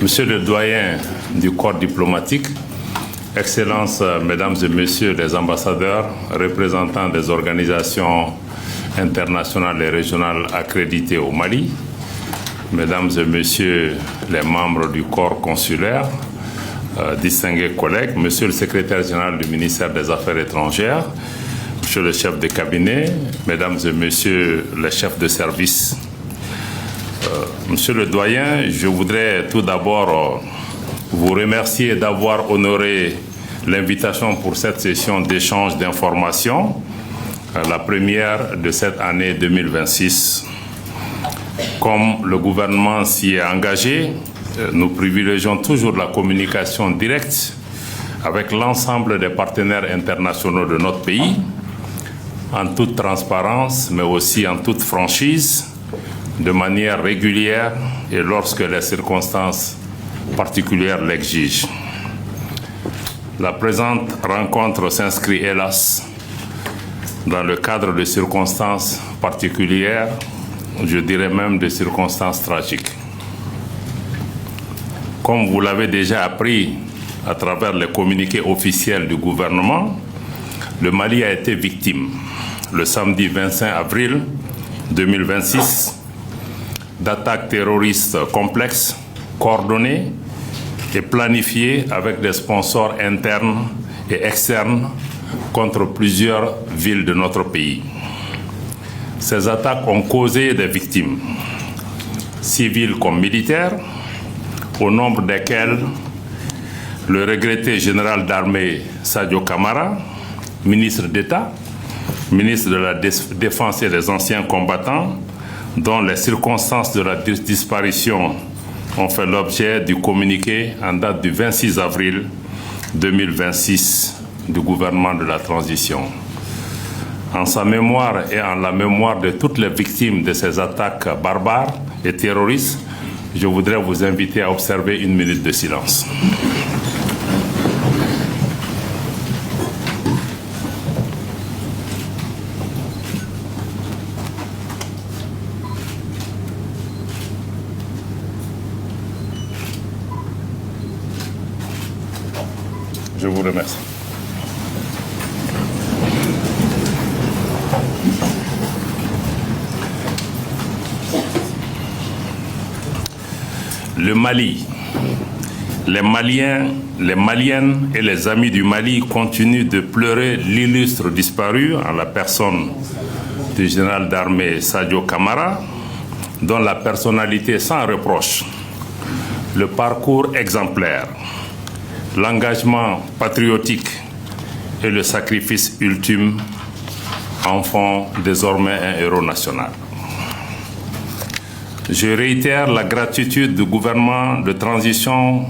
Monsieur le doyen du corps diplomatique, Excellences, Mesdames et Messieurs les ambassadeurs, représentants des organisations internationales et régionales accréditées au Mali, Mesdames et Messieurs les membres du corps consulaire, distingués collègues, Monsieur le secrétaire général du ministère des Affaires étrangères, Monsieur le chef de cabinet, Mesdames et Messieurs les chefs de service. Monsieur le doyen, je voudrais tout d'abord vous remercier d'avoir honoré l'invitation pour cette session d'échange d'informations, la première de cette année 2026. Comme le gouvernement s'y est engagé, nous privilégions toujours la communication directe avec l'ensemble des partenaires internationaux de notre pays, en toute transparence, mais aussi en toute franchise, de manière régulière et lorsque les circonstances particulières l'exigent. La présente rencontre s'inscrit, hélas, dans le cadre de circonstances particulières, je dirais même de circonstances tragiques. Comme vous l'avez déjà appris à travers les communiqués officiels du gouvernement, le Mali a été victime, le samedi 25 avril 2026, d'attaques terroristes complexes, coordonnées et planifiées avec des sponsors internes et externes contre plusieurs villes de notre pays. Ces attaques ont causé des victimes, civiles comme militaires, au nombre desquelles le regretté général d'armée Sadio Kamara, ministre d'État, ministre de la Défense et des anciens combattants, dont les circonstances de la disparition ont fait l'objet du communiqué en date du 26 avril 2026 du gouvernement de la transition. En sa mémoire et en la mémoire de toutes les victimes de ces attaques barbares et terroristes, je voudrais vous inviter à observer une minute de silence. Je vous remercie. Le Mali, les Maliens, les Maliennes et les amis du Mali continuent de pleurer l'illustre disparu en la personne du général d'armée Sadio Kamara, dont la personnalité sans reproche, le parcours exemplaire, l'engagement patriotique et le sacrifice ultime en font désormais un héros national. Je réitère la gratitude du gouvernement de transition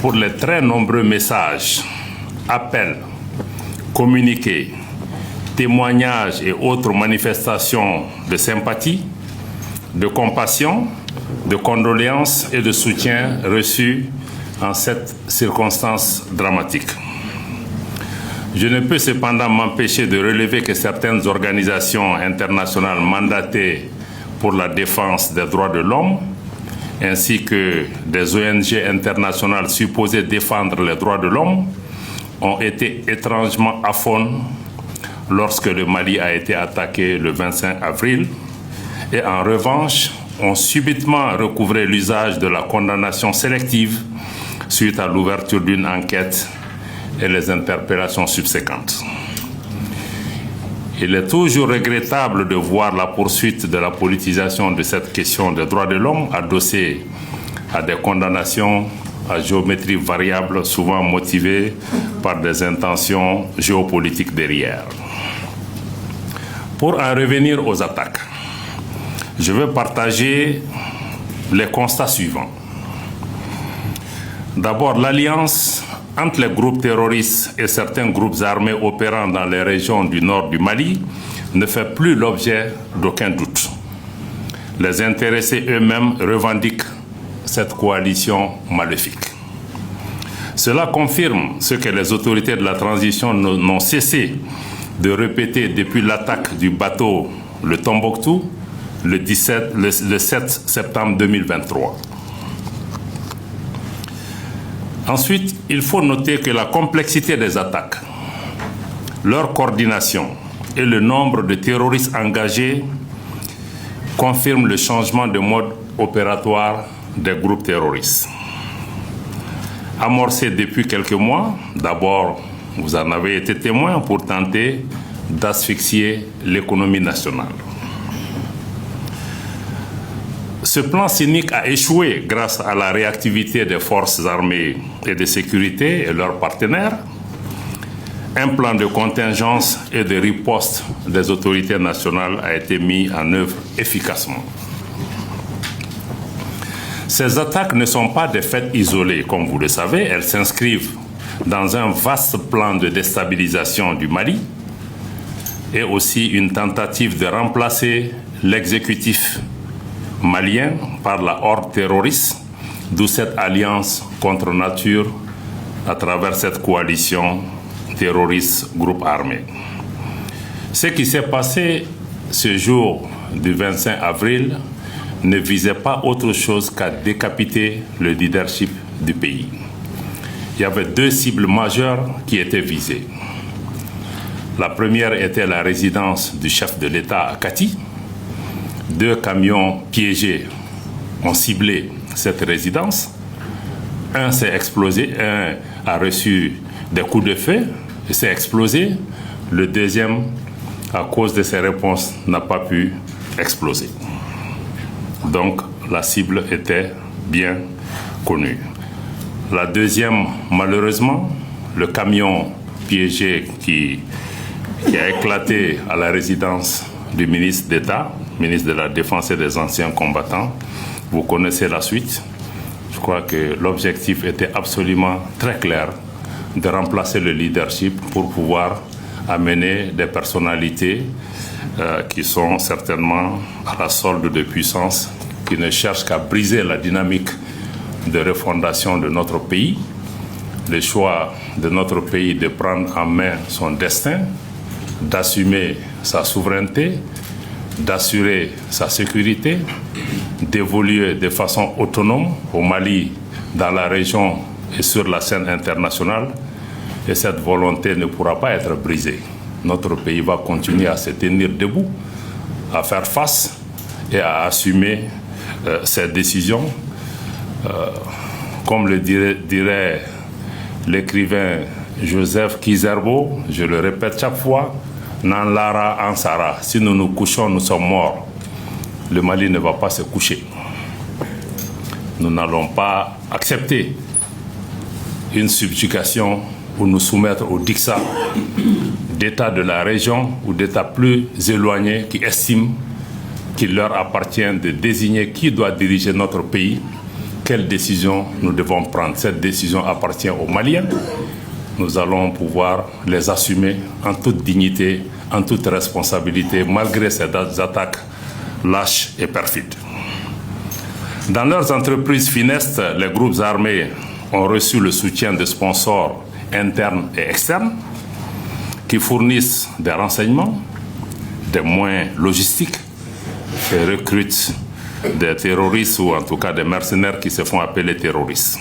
pour les très nombreux messages, appels, communiqués, témoignages et autres manifestations de sympathie, de compassion, de condoléances et de soutien reçus en cette circonstance dramatique. Je ne peux cependant m'empêcher de relever que certaines organisations internationales mandatées pour la défense des droits de l'homme, ainsi que des ONG internationales supposées défendre les droits de l'homme, ont été étrangement aphones lorsque le Mali a été attaqué le 25 avril et en revanche ont subitement recouvré l'usage de la condamnation sélective suite à l'ouverture d'une enquête et les interpellations subséquentes. Il est toujours regrettable de voir la poursuite de la politisation de cette question des droits de l'homme adossée à des condamnations à géométrie variable, souvent motivées par des intentions géopolitiques derrière. Pour en revenir aux attaques, je veux partager les constats suivants. D'abord, l'alliance entre les groupes terroristes et certains groupes armés opérant dans les régions du nord du Mali ne fait plus l'objet d'aucun doute. Les intéressés eux-mêmes revendiquent cette coalition maléfique. Cela confirme ce que les autorités de la transition n'ont cessé de répéter depuis l'attaque du bateau le Tombouctou le 7 septembre 2023. Ensuite, il faut noter que la complexité des attaques, leur coordination et le nombre de terroristes engagés confirment le changement de mode opératoire des groupes terroristes. Amorcé depuis quelques mois, d'abord, vous en avez été témoin pour tenter d'asphyxier l'économie nationale. Ce plan cynique a échoué grâce à la réactivité des forces armées et de sécurité et leurs partenaires. Un plan de contingence et de riposte des autorités nationales a été mis en œuvre efficacement. Ces attaques ne sont pas des faits isolés, comme vous le savez. Elles s'inscrivent dans un vaste plan de déstabilisation du Mali et aussi une tentative de remplacer l'exécutif malien par la horde terroriste, d'où cette alliance contre nature à travers cette coalition terroriste groupe armé. Ce qui s'est passé ce jour du 25 avril ne visait pas autre chose qu'à décapiter le leadership du pays. Il y avait deux cibles majeures qui étaient visées. La première était la résidence du chef de l'État à Kati. Deux camions piégés ont ciblé cette résidence. Un s'est explosé, un a reçu des coups de feu et s'est explosé. Le deuxième, à cause de ses réponses, n'a pas pu exploser. Donc, la cible était bien connue. La deuxième, malheureusement, le camion piégé qui a éclaté à la résidence du ministre d'État, ministre de la Défense et des Anciens Combattants. Vous connaissez la suite. Je crois que l'objectif était absolument très clair, de remplacer le leadership pour pouvoir amener des personnalités qui sont certainement à la solde de puissance, qui ne cherchent qu'à briser la dynamique de refondation de notre pays, le choix de notre pays de prendre en main son destin, d'assumer sa souveraineté, d'assurer sa sécurité, d'évoluer de façon autonome au Mali, dans la région et sur la scène internationale. Et cette volonté ne pourra pas être brisée. Notre pays va continuer à se tenir debout, à faire face et à assumer ses décisions. Comme le dirait l'écrivain Joseph Kizerbo, je le répète chaque fois, Nan Lara Ansara, si nous nous couchons, nous sommes morts. Le Mali ne va pas se coucher. Nous n'allons pas accepter une subjugation ou nous soumettre au diktat d'États de la région ou d'États plus éloignés qui estiment qu'il leur appartient de désigner qui doit diriger notre pays, quelles décisions nous devons prendre. Cette décision appartient aux Maliens. Nous allons pouvoir les assumer en toute dignité, en toute responsabilité, malgré ces attaques lâches et perfides. Dans leurs entreprises funestes, les groupes armés ont reçu le soutien de sponsors internes et externes qui fournissent des renseignements, des moyens logistiques et recrutent des terroristes ou en tout cas des mercenaires qui se font appeler terroristes.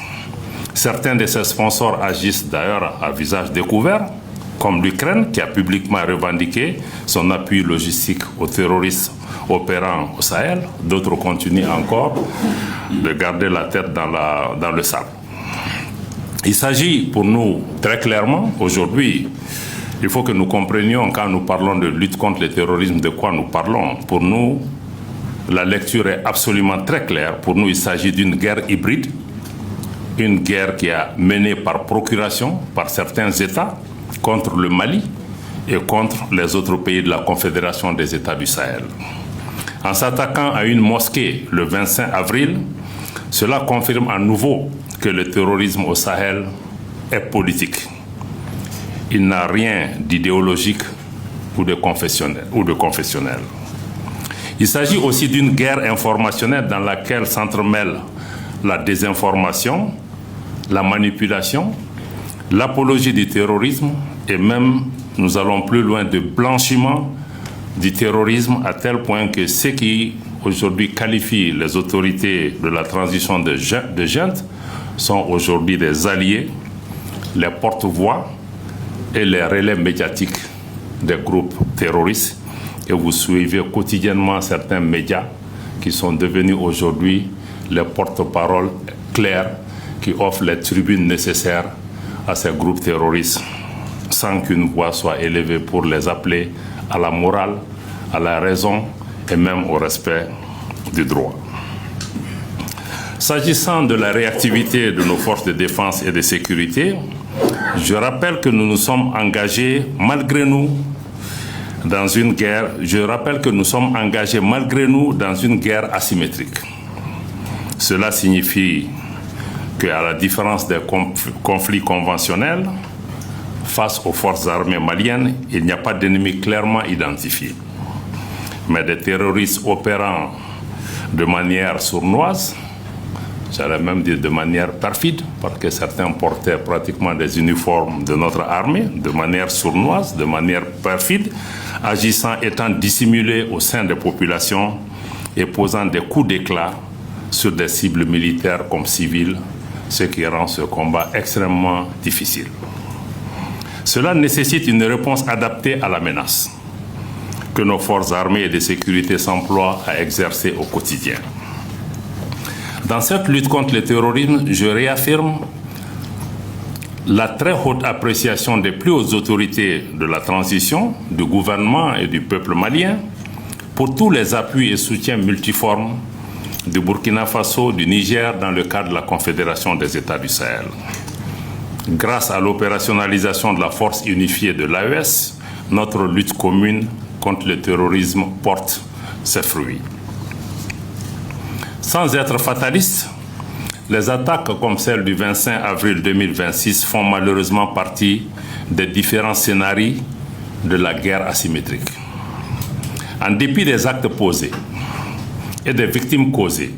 Certains de ces sponsors agissent d'ailleurs à visage découvert, comme l'Ukraine qui a publiquement revendiqué son appui logistique aux terroristes opérant au Sahel. D'autres continuent encore de garder la tête dans le sable. Il s'agit pour nous très clairement, aujourd'hui, il faut que nous comprenions quand nous parlons de lutte contre le terrorisme de quoi nous parlons. Pour nous, la lecture est absolument très claire. Pour nous, il s'agit d'une guerre hybride, une guerre qui est menée par procuration par certains États contre le Mali et contre les autres pays de la Confédération des États du Sahel. En s'attaquant à une mosquée le 25 avril, cela confirme à nouveau que le terrorisme au Sahel est politique. Il n'a rien d'idéologique ou de confessionnel. Il s'agit aussi d'une guerre informationnelle dans laquelle s'entremêlent la désinformation, la manipulation, l'apologie du terrorisme et même, nous allons plus loin, de blanchiment du terrorisme à tel point que ceux qui aujourd'hui qualifient les autorités de la transition de junte sont aujourd'hui des alliés, les porte-voix et les relais médiatiques des groupes terroristes. Et vous suivez quotidiennement certains médias qui sont devenus aujourd'hui les porte-paroles clairs qui offrent les tribunes nécessaires à ces groupes terroristes sans qu'une voix soit élevée pour les appeler à la morale, à la raison et même au respect du droit. S'agissant de la réactivité de nos forces de défense et de sécurité, je rappelle que nous nous sommes engagés malgré nous dans une guerre. Je rappelle que nous sommes engagés malgré nous dans une guerre asymétrique. Cela signifie qu'à la différence des conflits conventionnels, face aux forces armées maliennes, il n'y a pas d'ennemi clairement identifié. Mais des terroristes opérant de manière sournoise, j'allais même dire de manière perfide, parce que certains portaient pratiquement des uniformes de notre armée, de manière sournoise, de manière perfide, agissant, étant dissimulés au sein des populations et posant des coups d'éclat sur des cibles militaires comme civiles, ce qui rend ce combat extrêmement difficile. Cela nécessite une réponse adaptée à la menace que nos forces armées et de sécurité s'emploient à exercer au quotidien. Dans cette lutte contre le terrorisme, je réaffirme la très haute appréciation des plus hautes autorités de la transition, du gouvernement et du peuple malien pour tous les appuis et soutiens multiformes du Burkina Faso, du Niger dans le cadre de la Confédération des États du Sahel. Grâce à l'opérationnalisation de la force unifiée de l'AES, notre lutte commune contre le terrorisme porte ses fruits. Sans être fataliste, les attaques comme celle du 25 avril 2026 font malheureusement partie des différents scénarios de la guerre asymétrique. En dépit des actes posés et des victimes causées,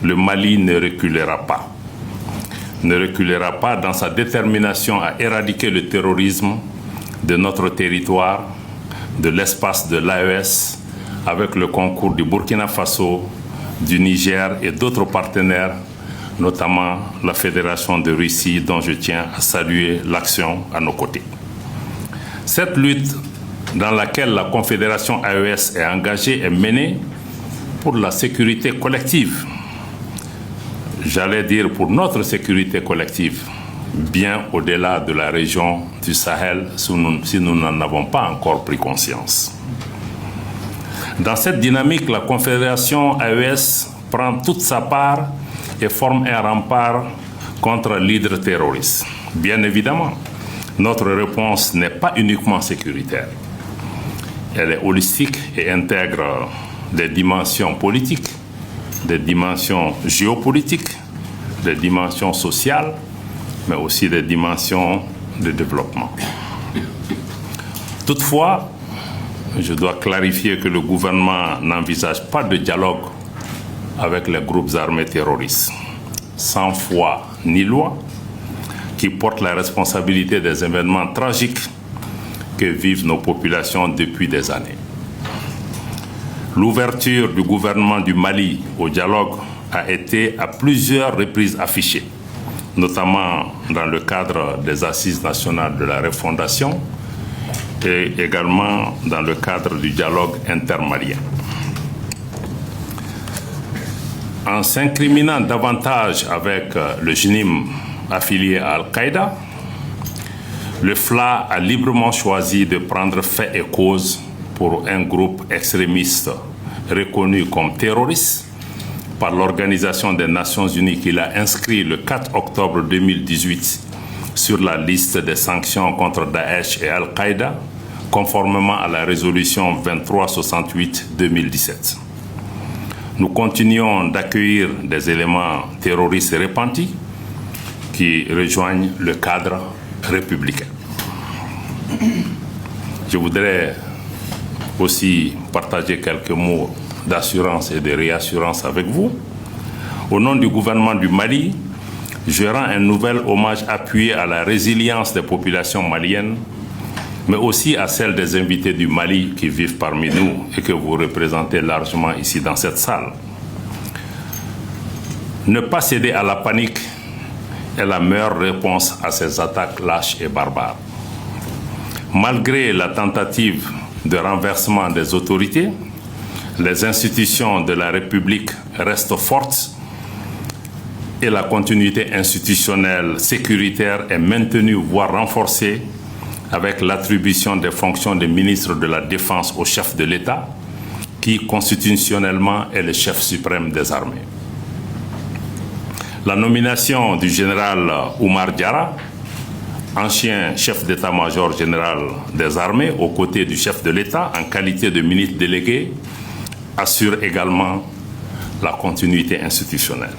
le Mali ne reculera pas. Ne reculera pas dans sa détermination à éradiquer le terrorisme de notre territoire, de l'espace de l'AES, avec le concours du Burkina Faso, du Niger et d'autres partenaires, notamment la Fédération de Russie, dont je tiens à saluer l'action à nos côtés. Cette lutte dans laquelle la Confédération AES est engagée est menée pour la sécurité collective. J'allais dire pour notre sécurité collective, bien au-delà de la région du Sahel, si nous n'en avons pas encore pris conscience. Dans cette dynamique, la Confédération AES prend toute sa part et forme un rempart contre l'hydre terroriste. Bien évidemment, notre réponse n'est pas uniquement sécuritaire. Elle est holistique et intègre des dimensions politiques, des dimensions géopolitiques, des dimensions sociales, mais aussi des dimensions de développement. Toutefois, je dois clarifier que le gouvernement n'envisage pas de dialogue avec les groupes armés terroristes, sans foi ni loi, qui portent la responsabilité des événements tragiques que vivent nos populations depuis des années. L'ouverture du gouvernement du Mali au dialogue a été à plusieurs reprises affichée, notamment dans le cadre des Assises nationales de la refondation et également dans le cadre du dialogue intermalien. En s'incriminant davantage avec le JNIM affilié à Al-Qaïda, le FLA a librement choisi de prendre fait et cause pour un groupe extrémiste reconnu comme terroriste par l'Organisation des Nations Unies qu'il a inscrit le 4 octobre 2018 sur la liste des sanctions contre Daesh et Al-Qaïda, conformément à la résolution 2368-2017. Nous continuons d'accueillir des éléments terroristes repentis qui rejoignent le cadre républicain. Je voudrais aussi partager quelques mots d'assurance et de réassurance avec vous. Au nom du gouvernement du Mali, je rends un nouvel hommage appuyé à la résilience des populations maliennes, mais aussi à celle des invités du Mali qui vivent parmi nous et que vous représentez largement ici dans cette salle. Ne pas céder à la panique est la meilleure réponse à ces attaques lâches et barbares. Malgré la tentative de renversement des autorités, les institutions de la République restent fortes et la continuité institutionnelle sécuritaire est maintenue, voire renforcée, avec l'attribution des fonctions de ministre de la Défense au chef de l'État, qui constitutionnellement est le chef suprême des armées. La nomination du général Oumar Diarra, ancien chef d'état-major général des armées, aux côtés du chef de l'État, en qualité de ministre délégué, assure également la continuité institutionnelle.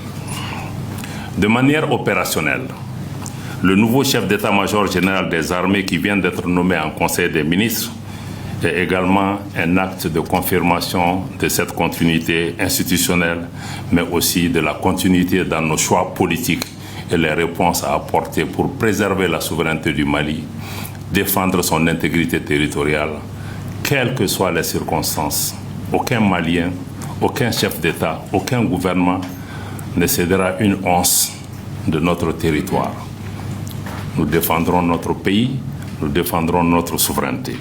De manière opérationnelle, le nouveau chef d'état-major général des armées qui vient d'être nommé en Conseil des ministres est également un acte de confirmation de cette continuité institutionnelle, mais aussi de la continuité dans nos choix politiques et les réponses à apporter pour préserver la souveraineté du Mali, défendre son intégrité territoriale, quelles que soient les circonstances. Aucun Malien, aucun chef d'État, aucun gouvernement ne cédera une once de notre territoire. Nous défendrons notre pays, nous défendrons notre souveraineté.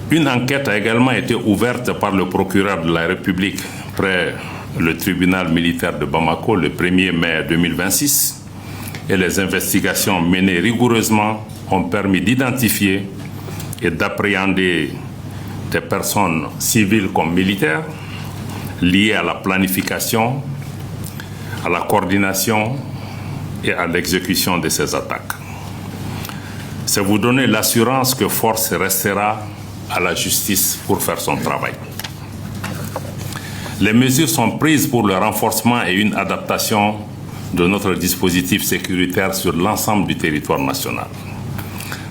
Une enquête a également été ouverte par le procureur de la République près le tribunal militaire de Bamako le 1er mai 2026 et les investigations menées rigoureusement ont permis d'identifier et d'appréhender des personnes civiles comme militaires liées à la planification, à la coordination et à l'exécution de ces attaques. C'est vous donner l'assurance que force restera à la justice pour faire son travail. Les mesures sont prises pour le renforcement et une adaptation de notre dispositif sécuritaire sur l'ensemble du territoire national.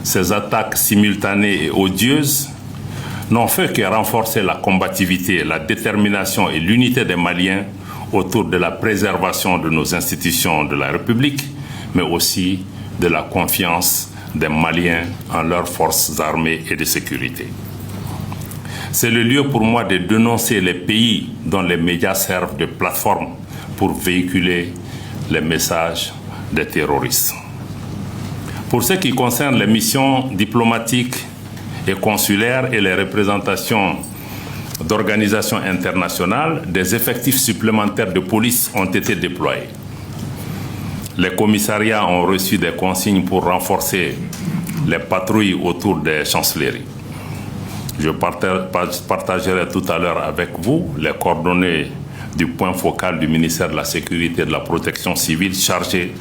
Ces attaques simultanées et odieuses n'ont fait que renforcer la combativité, la détermination et l'unité des Maliens autour de la préservation de nos institutions de la République, mais aussi de la confiance des Maliens en leurs forces armées et de sécurité. C'est le lieu pour moi de dénoncer les pays dont les médias servent de plateforme pour véhiculer les messages des terroristes. Pour ce qui concerne les missions diplomatiques et consulaires et les représentations d'organisations internationales, des effectifs supplémentaires de police ont été déployés. Les commissariats ont reçu des consignes pour renforcer les patrouilles autour des chancelleries. Je partagerai tout à l'heure avec vous les coordonnées du point focal du ministère de la Sécurité et de la Protection civile chargé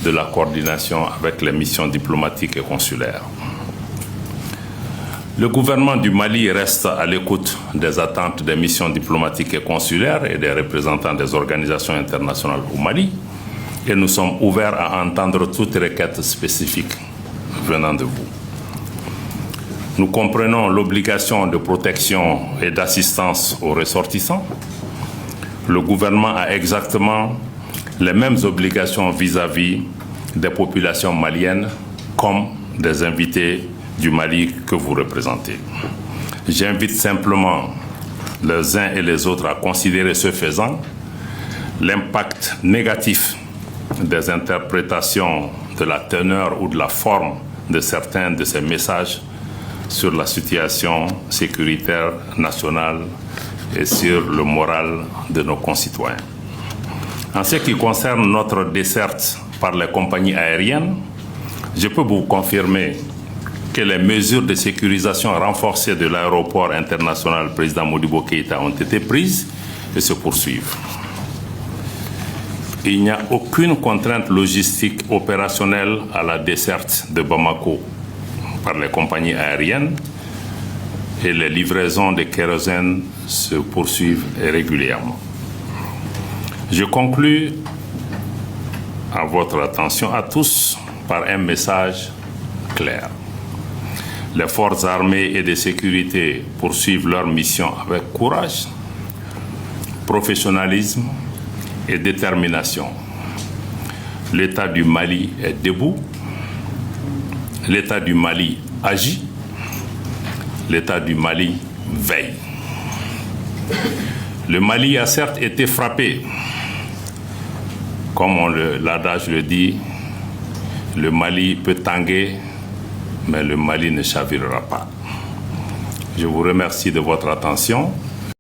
de la coordination avec les missions diplomatiques et consulaires. Le gouvernement du Mali reste à l'écoute des attentes des missions diplomatiques et consulaires et des représentants des organisations internationales au Mali et nous sommes ouverts à entendre toute requête spécifique venant de vous. Nous comprenons l'obligation de protection et d'assistance aux ressortissants. Le gouvernement a exactement les mêmes obligations vis-à-vis des populations maliennes comme des invités du Mali que vous représentez. J'invite simplement les uns et les autres à considérer ce faisant l'impact négatif des interprétations de la teneur ou de la forme de certains de ces messages sur la situation sécuritaire nationale et sur le moral de nos concitoyens. En ce qui concerne notre desserte par les compagnies aériennes, je peux vous confirmer que les mesures de sécurisation renforcées de l'aéroport international président Modibo Keïta ont été prises et se poursuivent. Il n'y a aucune contrainte logistique opérationnelle à la desserte de Bamako par les compagnies aériennes et les livraisons de kérosène se poursuivent régulièrement. Je conclus à votre attention à tous par un message clair. Les forces armées et de sécurité poursuivent leur mission avec courage, professionnalisme et détermination. L'État du Mali est debout. L'État du Mali agit. L'État du Mali veille. Le Mali a certes été frappé Comme l'adage le dit, le Mali peut tanguer, mais le Mali ne chavirera pas. Je vous remercie de votre attention.